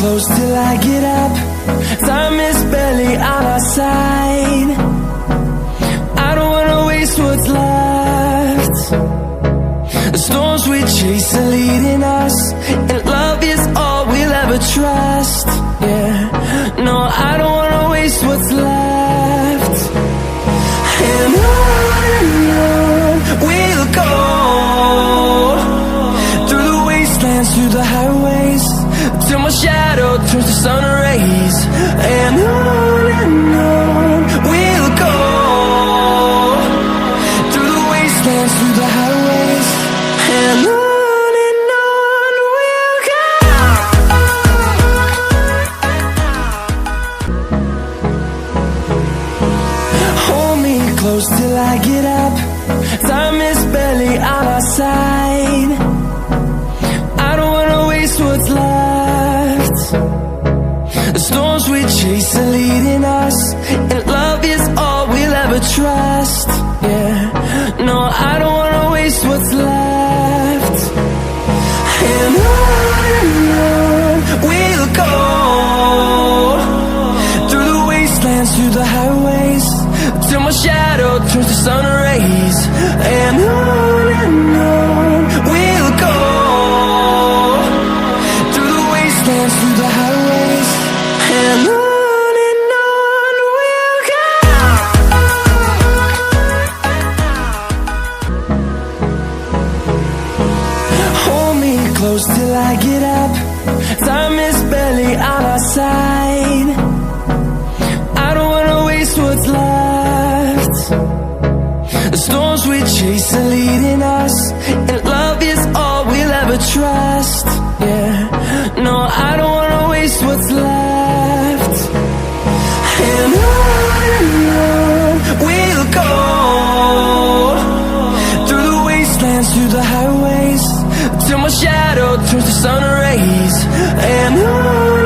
close till I get up. Time is barely on our side. I don't wanna waste what's left. The storms we chase are leading us, and love is all we'll ever trust. Yeah, no, I don't wanna waste what's left. And on we'll go, through the wastelands, through the highways, till my shadow turns to sun rays. And on we'll go, through the wastelands, through the highways, and on we'll go. Hold me close till I get up. Time is barely on our side. I don't wanna waste what's left. The storms we chase are leading us, and love is all we'll ever trust. Yeah, no, I don't wanna waste what's left. And on we'll go, through the wastelands, through the highways, till my shadow turns to sun rays. And on we'll go, through the wastelands, through the highways, and on we'll go. Hold me close till I get up. Time is barely on our side. I don't wanna waste what's left. The storms we chase are leading us, and love is all we'll ever trust. Yeah, no, I don't wanna waste what's left. And on we'll go, through the wastelands, through the highways, till my shadow turns to sun rays. And on